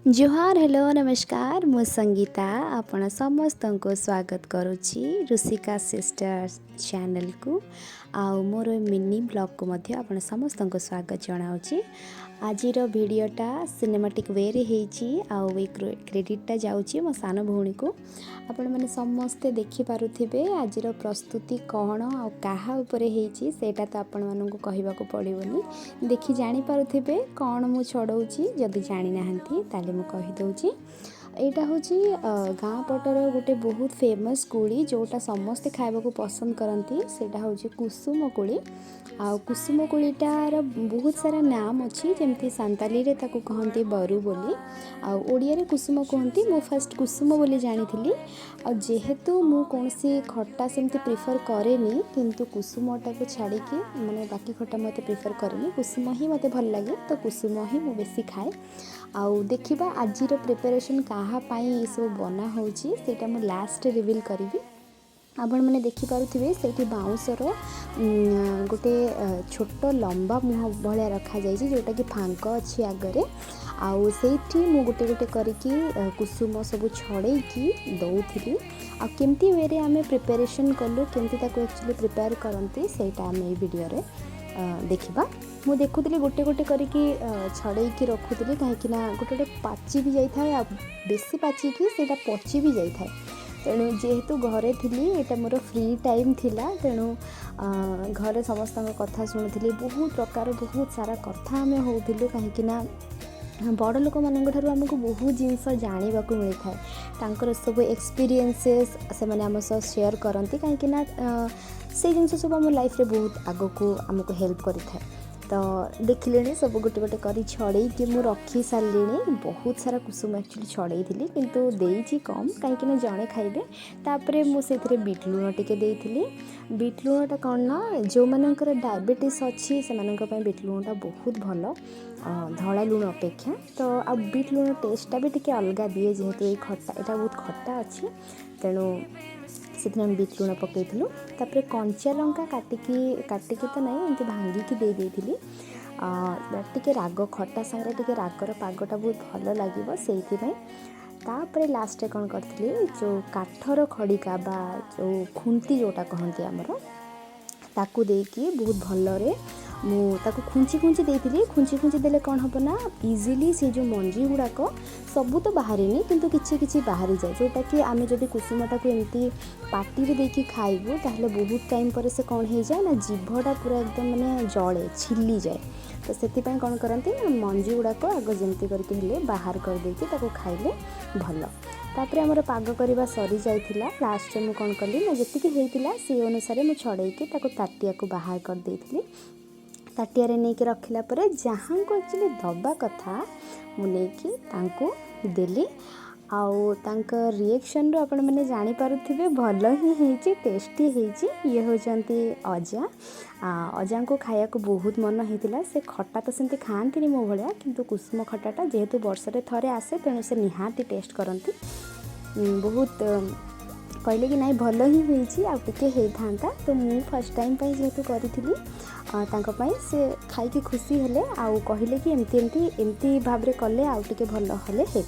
जोहार हेलो नमस्कार मु संगीता आपण समस्त को स्वागत करुच्ची ऋषिका सिस्टर्स चैनल को आउ मोर मिनी ब्लॉग को मध्य आपण समस्त को स्वागत जनाऊँगी। आजिर वीडियोटा सिनेमाटिक वे रे हेची आउ ए क्रेडिटटा जाउची मो सान भौणी को। आपण माने समस्ते देखि पारुथिबे आजिर प्रस्तुति कौन आ काहा उपरे हेची सेटा तो आपण मानन को कहिबा को पड़िबनी देखि जानि पारुथिबे कौन मु छड़ौची। जदि जानि नाहंती ताले मु कहि दउची एटा होची गाँ पटर गोटे बहुत फेमस कोड़ी जोटा समस्ते खाइबा को पसंद करती सेटा होची कुसुम कोड़ी। आ कुसुम कोड़ीटार बहुत सारा नाम अच्छी जमती सांताली रे ताकू कहती बरु बोली आ ओडिया रे कुसुम कहती। मु फर्स्ट कुसुम बोली जानी थी आ जेहेतु मु कौनसी खट्टा सेमती प्रिफर करेनी किंतु कुसुमटा को छाड़ी के माने बाकी खट्टा मते प्रिफर करेनी कुसुम ही मते भल लगे तो कुसुम ही मु बेसी खाए। आउ देखिबा आजिर प्रिपरेशन काहा पाई ये सब बना होची सेटा मु लास्ट रिवील करिवि। आपण मैंने देखिपे से बाउंसर गोटे छोट लंबा मुह भाया रखा जाए जोटा कि फांक अच्छी आगरे आउ से मु गोटे गोटे करके कुसुम सब छड़े दौली आ केमती वे रे आमे प्रिपरेशन कलु केमती ताको एक्चुअली प्रिपेयर करती सेटा आमे ए वीडियो रे देखिबा। मु देखुली गोटे गोटे करके छड़े रखुली कहीं गोटे गोटे पाची भी जाए आ बेसी पाचिकी सेटा पची भी जाए तेणु जेहेतु घरे थी एटा मोर फ्री टाइम थिला तेणु घरे समस्त कथा शुणुली बहुत प्रकार बहुत सारा कथा आम होलु कहीं बड़ लोक मान आमको बहुत जिनस जानवा को मिलता है सब एक्सपीरियंसेस से मैंने आम सह शेयर करती कहीं से जिन सब आम लाइफ रे बहुत आग को आमको हेल्प करें। तो देखिले सब गोटे गोटे कर छड़े कि मुझे रखी सारे बहुत सारा कुसुम एक्चुअली छड़े थी किंतु देइछि कम कहीं जड़े खाइबे तापरे मुझे बीट लुण टिके देइथिली। बीट लुणटा कौन ना जो मानकर डायबिटीज अच्छी से बीट लुणटा बहुत भल धला लुण अपेक्षा तो आ बीट लुण टेस्टा भी टिके अलग दिए जेहेतु ये खट्टा यहाँ बहुत खट्टा अच्छी तेणु से बीट लुण पकईलु तापर कंचा लंका काटिकी तो नहीं एमती भांगिकी दे देइथिली टिके राग खट्टा सांगे टिके रागर पागटा बहुत भल लगे से तापर लास्ट कौन करी जो काठर खड़िका बा जो खुंती जोटा कहती आमर ताकू देकी बहुत भलरे मुझे खुंची खुंची देती खुंची खुंची देले कौन हम ना इजिली से जो मंजी गुड़ाक सबू तो बाहरी किंतु किछि किछि बाहरी जाए जोटा कि आम जब कुसुमटा को एमती पाटी देखी खाइबू ताहले बहुत टाइम पर से कौन हो जाए ना जीभटा पूरा एकदम माने जले छिली जाए तो से कौन करती मंजी गुड़ाक आग जमती करके बाहर कर देकी खाइले भल। तापर आमर पाग करवा सरी जाइथिला लास्ट में कौन कली ना जी होता से अनुसार मुझे छड़ेकी ताटिया को बाहर कर देइथिली। ताटिया रे नहीं रखिला परे जहाँ को एक्चुअली दबा कथा मुझे देली आउ तांका रिएक्शन रो आपण मैंने जानी पारुथिबे भल ही हेची टेस्टी हेची। ये होचंती अजा अजा को खाया को बहुत मन होता से खट्टा तो सेमती खाती मो भाया किंतु कुसुम खट्टाटा जेहेतु वर्षे थरे आसे तेणु से निहाती टेस्ट करती बहुत कहले कि नहीं भल ही होती आ टिके होता तो मु फर्स्ट टाइम जेहेतु करी से खाई खुशी हेले आउ कहले कि एमती भाव रे कले आउ टिके भल हेले।